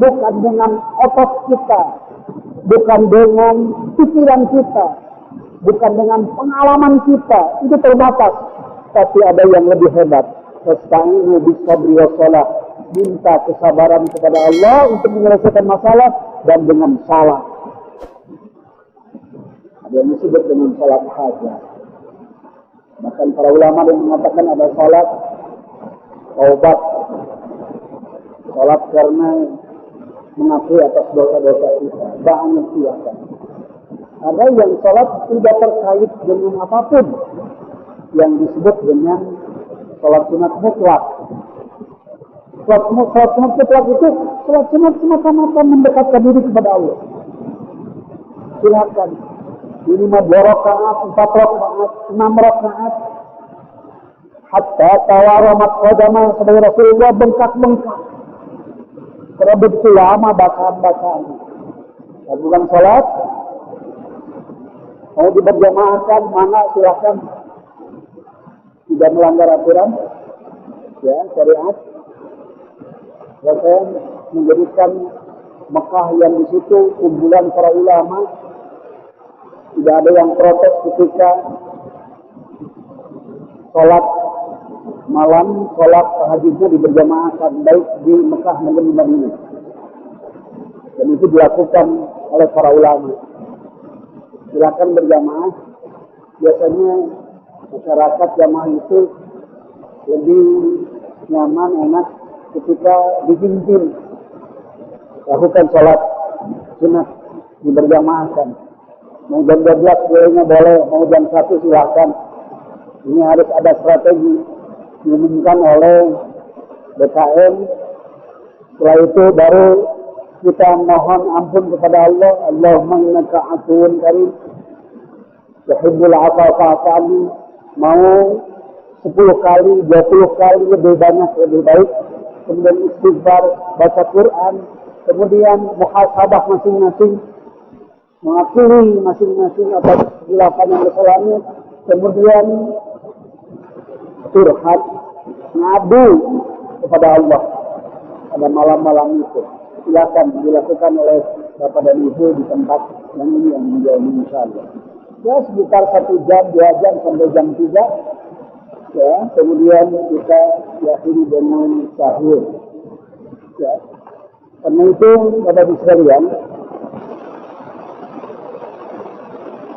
bukan dengan otot kita, bukan dengan pikiran kita, bukan dengan pengalaman kita, itu terbatas. Tapi ada yang lebih hebat, wasta'inu bis-sabri was-salat. Minta kesabaran kepada Allah untuk menyelesaikan masalah dan dengan salat. Ada yang disebut dengan salat hajat. Bahkan para ulama yang mengatakan ada salat taubat, salat karena mengakui atas dosa-dosa kita. Banyak silakan. Ada yang salat tidak terkait dengan apapun, yang disebut dengan salat sunat mutlak. Salat sunat mutlak itu salat sunat semata-mata mendekatkan diri kepada Allah. Silakan. Minimal 2 rakaat, 4 rakaat, 6 rakaat. Hatta tawaramat qadamah, sebagai Rasulullah bengkak-bengkak. Karena begitu lama bacaan-bacaan. Lakukan salat, mau diberjamaahkan, mana silakan. Tidak melanggar aturan, ya, syariat. Saya menjadikan Mekah yang di situ kumpulan para ulama. Tidak ada yang protes ketika sholat malam, sholat tahajudnya diberjamaahkan, baik di Mekah maupun di Madinah. Dan itu dilakukan oleh para ulama. Silakan berjamaah, biasanya masyarakat jamaah itu lebih nyaman, enak ketika dipimpin lakukan sholat sunat diberjamaahkan. Mau jam 12 bolehnya boleh, mau jam 1 silahkan. Ini harus ada strategi diumumkan oleh BKM. Setelah itu baru kita mohon ampun kepada Allah. Allahumma innaka afuwun karim tuhibbul afwa fa'fu anni. Mau 10 kali, 20 kali lebih banyak lebih baik. Kemudian istighfar, baca Quran, kemudian muhasabah masing-masing, mengakui masing-masing atas khilafan yang kesalahannya, kemudian curhat, ngadu kepada Allah pada malam-malam itu. Silakan dilakukan oleh Bapak dan Ibu di tempat yang ini yang menjadi insyaallah. Ya sekitar 1 jam, 2 jam sampai jam 3. Ya, kemudian kita diakhiri dengan sahur. Ya. Karena itu Bapak Ibu sekalian,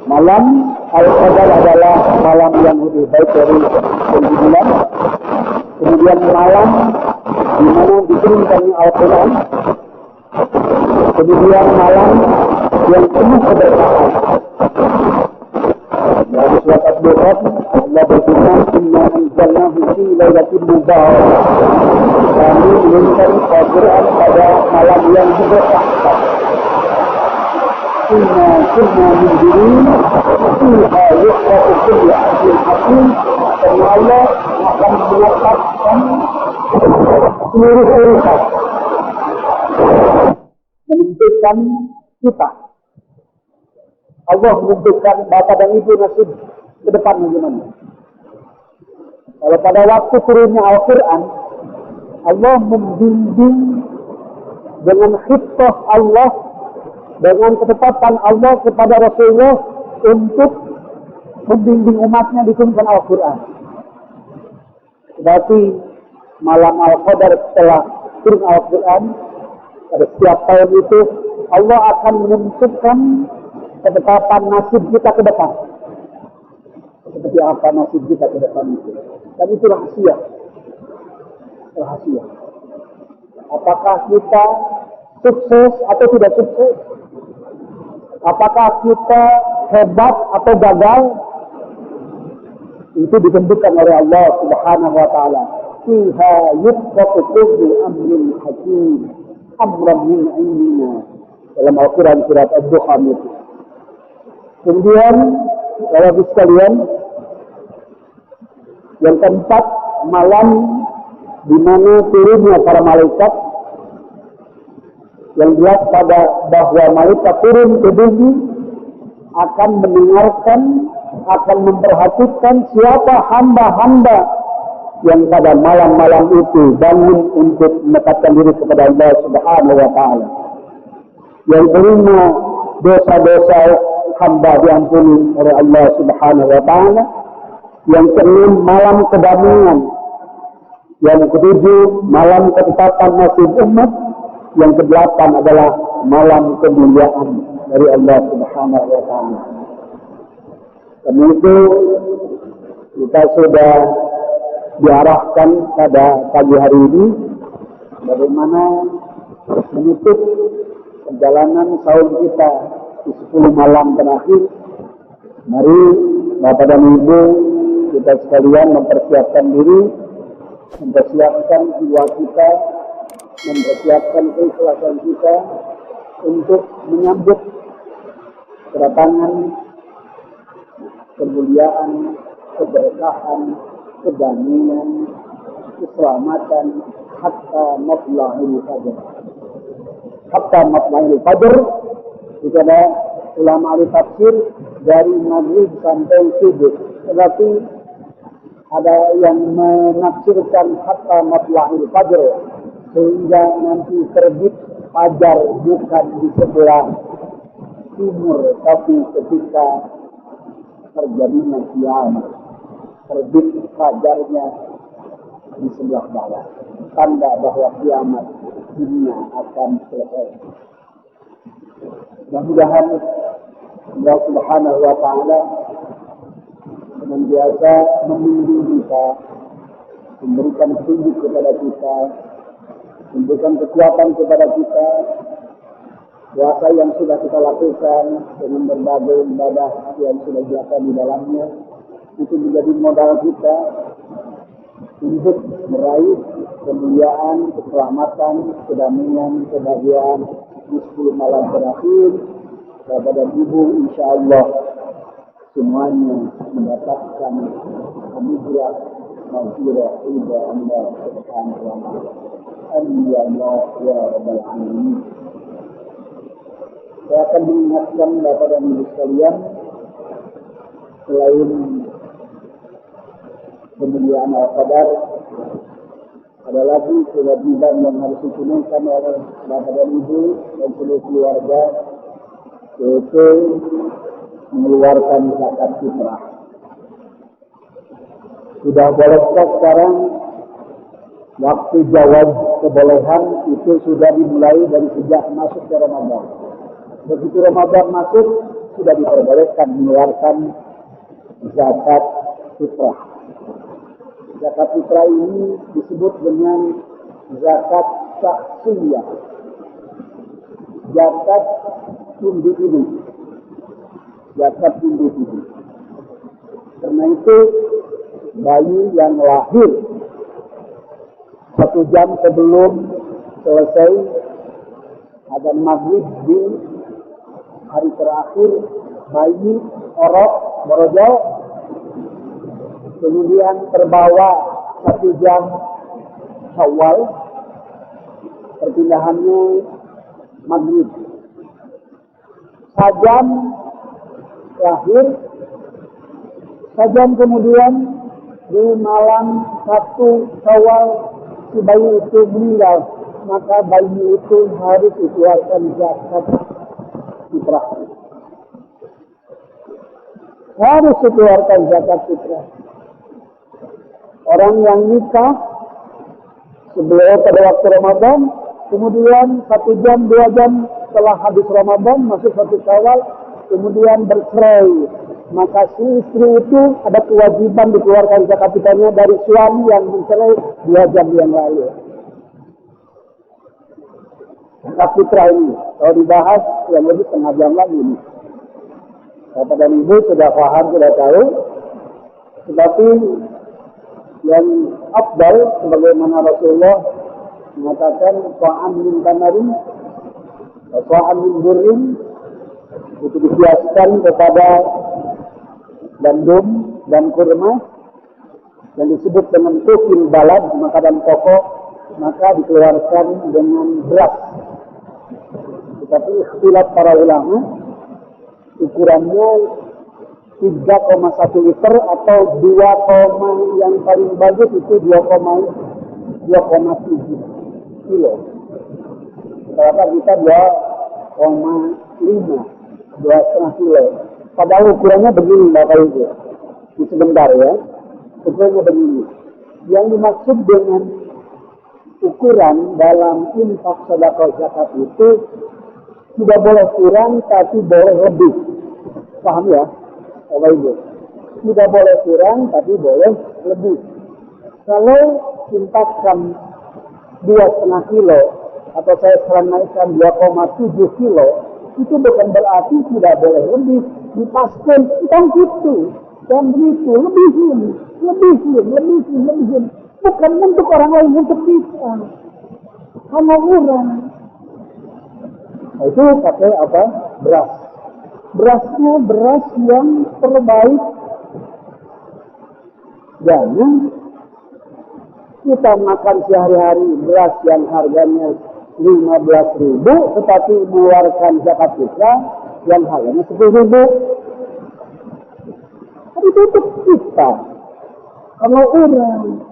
malam Al-Qadar adalah malam yang lebih baik dari 9. Kemudian malam di mana diturunkannya Al-Quran. Kemudian malam yang penuh keberkahan. Dari surat Al-Baqarah Allah berfirman, "Inna anzalnahu fi lailatin mubarakah." Kami menurunkan Al-Quran pada malam yang berkah. Inna kunna munzirin fiha yufraqu kullu amrin hakim. Karena Allah akan menetapkan seluruh urusan, menentukan kita. Allah menentukan Bapak dan Ibu nasib ke depan bagaimana. Kalau pada waktu turunnya Al-Quran, Allah membimbing dengan khitbah Allah, dengan ketetapan Allah kepada Rasulullah untuk membimbing umatnya diturunkan Al-Quran. Berarti malam Al-Qadar setelah turun Al-Quran, pada setiap tahun itu Allah akan menentukan ketetapan nasib kita ke depan. Seperti apa nasib kita ke depan itu. Dan itu rahasia. Rahasia. Apakah kita sukses atau tidak sukses? Apakah kita hebat atau gagal? Itu ditentukan oleh Allah Subhanahu wa taala. Fiha yufraqu kullu amrin hakim, amran min indina. Dalam Al-Quran surat Ad-Dukhan itu. Kemudian, Bapak sekalian, yang keempat, malam di mana turunnya para malaikat. Yang jelas pada bahwa malaikat turun ke bumi akan mendengarkan, akan memperhatikan siapa hamba-hamba yang pada malam-malam itu bangun untuk mendekatkan diri kepada Allah Subhanahu wa taala. Yang kelima, dosa-dosa hamba diampuni oleh Allah Subhanahu wa taala. Yang keenam, malam kedamaian. Yang ketujuh, malam ketetapan nasib umat. Yang kedelapan adalah malam kemuliaan dari Allah Subhanahu wa taala. Karena itu kita sudah diarahkan pada pagi hari ini bagaimana menutup perjalanan saum kita di 10 malam terakhir. Mari Bapak dan Ibu kita sekalian mempersiapkan diri, mempersiapkan jiwa kita, mempersiapkan keikhlasan kita untuk menyambut kedatangan kemuliaan, keberkahan, kedamaian, keselamatan hatta matla'il fajr. Hatta matla'il fajr itu ada ulama ahli tafsir dari maghrib sampai subuh. Tetapi ada yang menafsirkan hatta matla'il fajr sehingga nanti terbit fajar bukan di sebelah timur tapi ketika terjadinya kiamat, terbit fajarnya di sebelah barat, tanda bahwa kiamat dunia akan selesai. Mudah-mudahan Allah Subhanahu wa taala senantiasa membimbing kita, memberikan petunjuk kepada kita, memberikan kekuatan kepada kita. Puasa yang sudah kita lakukan dengan berbagai ibadah yang sudah dilakukan di dalamnya, itu menjadi modal kita untuk meraih kemuliaan, keselamatan, kedamaian, kebahagiaan di 10 malam terakhir. Bapak dan Ibu, insya Allah semuanya mendapatkan anugerah maghfirah ridha Anda subhanahu wa ta'ala. Amin ya Allah ya rabbal alamin. Saya akan mengingatkan Bapak dan Ibu sekalian, selain kemuliaan Al-Qadar, ada lagi kewajiban yang harus ditunaikan oleh Bapak dan Ibu dan seluruh keluarga, yaitu mengeluarkan zakat fitrah. Sudah bolehkah sekarang waktu jawab kebolehan itu sudah dimulai dari sejak masuk ke Ramadan. Begitu Ramadan masuk, sudah diperbolehkan mengeluarkan zakat fitrah. Zakat fitrah ini disebut dengan zakat syakhsiyah, zakat individu, zakat individu. Karena itu bayi yang lahir 1 jam sebelum selesai adzan maghrib di hari terakhir, bayi orok borojol, kemudian terbawa 1 jam Syawal, perpindahannya maghrib. Sajam lahir, sajam kemudian di malam 1 Syawal si bayi itu meninggal, maka bayi itu harus dikeluarkan zakat fitrah. Harus dikeluarkan zakat fitrah. Orang yang nikah sebelum pada waktu Ramadan, kemudian 1 jam 2 jam setelah habis Ramadan masuk 1 Syawal, kemudian bercerai, maka si istri itu ada kewajiban dikeluarkan zakat fitrahnya dari suami yang mencerai 2 jam yang lalu. Zakat fitrah ini kalau dibahas yang lebih setengah jam lagi ini. Bapak dan Ibu sudah paham, sudah tahu, tetapi yang afdal sebagaimana Rasulullah mengatakan sa'am min tamarin wa sa'am min burrin, itu dikiaskan kepada gandum dan kurma yang disebut dengan tukil balad, makanan pokok, maka dikeluarkan dengan beras. Tetapi ikhtilaf para ulama, ukurannya 3,1 liter atau 2, yang paling bagus itu 2,7 kilo. Berapa kita 2,5, 2,5 kilo. Padahal ukurannya begini Bapak Ibu. Ini sebentar ya. Ukurannya begini. Yang dimaksud dengan ukuran dalam infak sedekah zakat itu tidak boleh kurang tapi boleh lebih. Paham ya? Bapak Ibu. Tidak boleh kurang tapi boleh lebih. Kalau infakkan 2,5 kilo atau saya sekarang naikkan 2,7 kilo, itu bukan berarti tidak boleh lebih. Dipaskan kita gitu dan begitu lebihin. Bukan untuk orang lain, untuk kita. Hanya orang. Nah, itu pakai apa? Beras. Berasnya beras yang terbaik. Jangan kita makan sehari-hari beras yang harganya 15.000, tetapi mengeluarkan zakat fitrah yang harganya 10.000. Tapi itu untuk kita. Kalau orang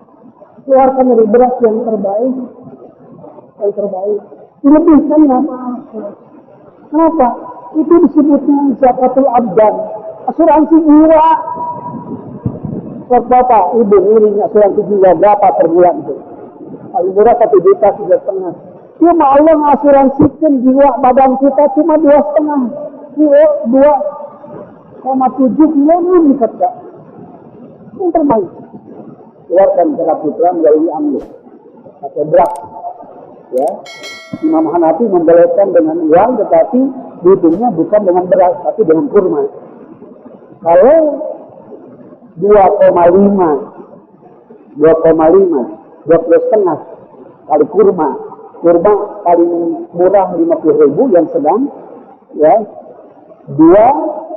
keluarkan dari beras yang terbaik, dilebihkan nggak apa-apa. Kenapa? Itu disebutnya zakatul abdan, asuransi jiwa. Bapak, Ibu, ini asuransi jiwa berapa per bulan itu? Paling murah 1,5 juta. Cuma Allah ngasuransikan jiwa badan kita cuma 2,5. 2,7 miliar kata. yang terbaik. Keluarkan zakat fitrah melalui amil atau beras. Ya, Imam Hanafi membolehkan dengan uang, tetapi dihitungnya bukan dengan beras, tapi dengan kurma. Kalau 2,5 kali kurma paling murah 50.000, yang sedang ya 2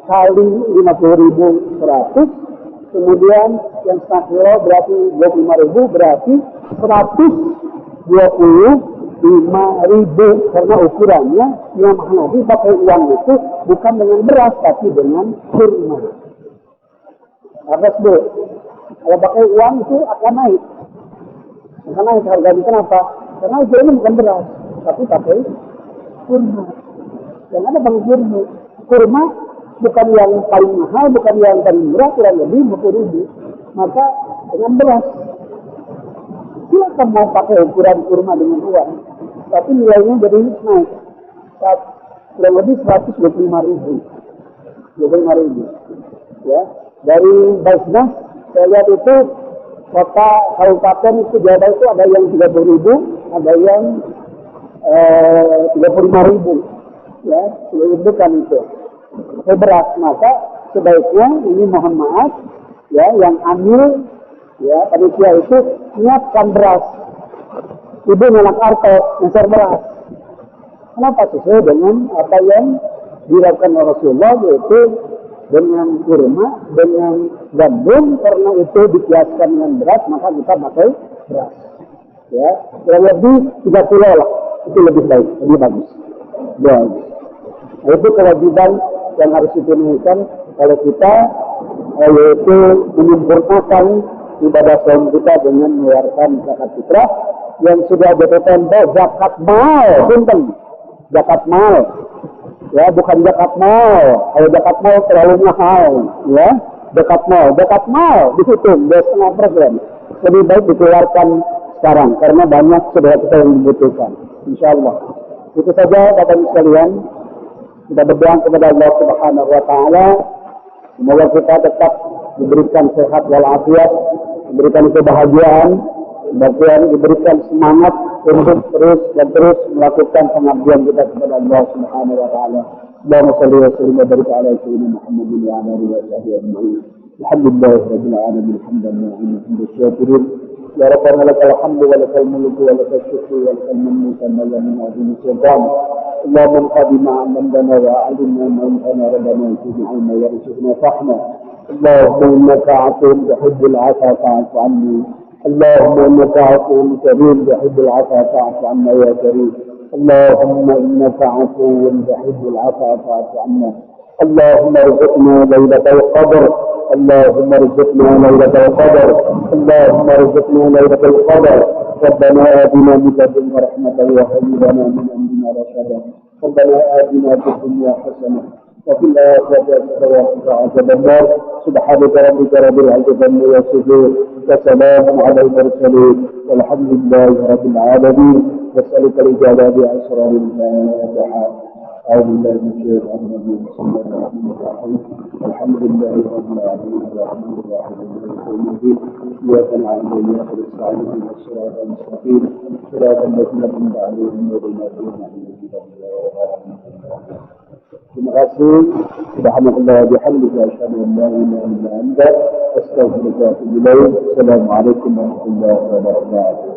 kali 50.000 100, kemudian yang setengah kilo berarti 25.000, berarti 125.000, karena ukurannya Imam Hanafi pakai uang itu bukan dengan beras tapi dengan kurma. Harus Bu, kalau pakai uang itu akan naik harganya. Kenapa? Karena ukurannya bukan beras tapi pakai kurma. Yang ada pakai kurma. Kurma bukan yang paling mahal, bukan yang paling murah, kurang lebih 50.000. Maka dengan beras, silakan mau pakai ukuran kurma dengan uang, tapi nilainya jadi naik, kurang lebih 125.000. Ya, dari Basnas saya lihat itu kota kabupaten itu Jawa itu ada yang 30.000, ada yang 35.000. Ya, itu kan itu. Beras, maka sebaiknya ini mohon maaf ya, yang amil ya panitia itu siapkan beras. Ibu anak artos ngeser beras. Kenapa? Sesuai dengan apa yang dilakukan oleh Rasulullah, yaitu dengan kurma, dengan gandum, karena itu dikiaskan dengan beras, maka kita pakai beras. Ya, kurang lebih 3 kilo lah, itu lebih baik, lebih bagus. Ya, itu kewajiban yang harus ditunaikan oleh kita, yaitu menyempurnakan ibadah saum kita dengan mengeluarkan zakat fitrah yang sudah jatuh tempo. Zakat mal, punten, zakat mal, ya bukan zakat mal. Kalau zakat mal terlalu mahal, ya. Zakat mal dihitung 2,5%. Lebih baik dikeluarkan sekarang karena banyak saudara kita yang dibutuhkan. Insyaallah. Itu saja Bapak Ibu sekalian. Kita berdoa kepada Allah Subhanahu wa taala, semoga kita tetap diberikan sehat walafiat, diberikan kebahagiaan, dan diberikan semangat untuk terus melakukan pengabdian kita kepada Allah Subhanahu wa taala. Allahumma shalli wa sallim wa barik ala sayyidina Muhammadin wa ala alihi wa sahbihi ajma'in. Alhamdulillahirabbil alamin, hamdan wa syakirin. Ya Rabbana lakal hamdu wa lakal mulku wa lakal syukru wa lakal mannu kama min azimi sultan. اللهم قد ما علمتنا وعلمنا ما ينفعنا ربنا زدنا علما وارزقنا فهما. اللهم انك عفو تحب العفو فاعف عني. اللهم انك عفو كريم تحب العفو فاعف عنا يا كريم. اللهم انك عفو تحب العفو فاعف عنا. اللهم ارزقنا ليلة القدر. اللهم ارزقنا ليلة القدر. اللهم ارزقنا ليلة القدر. ربنا آتنا من لدنك رحمة وهب لنا من أمرنا رشدا. ربنا آتنا في الدنيا حسنة وفي الآخرة حسنة وقنا عذاب النار. سبحانك ربك رب العزة عما يصفون وسلام على المرسلين والحمد لله رب العالمين. نسألك الإجابة بأسرار الفاتحة. أعوذ بالله من الشيطان الرجيم. بسم الله الرحمن الرحيم. الحمد لله رب العالمين الرحمن الرحيم مالك يوم الدين. إياك نعبد وإياك نستعين اهدنا الصراط المستقيم صراط الذين أنعمت عليهم غير المغضوب عليهم ولا الضالين. Terima kasih. Subhanallah wa bihamdihi asyhadu an la ilaha illa anta astaghfiruka wa atubu ilaik. Assalamualaikum warahmatullahi wabarakatuh.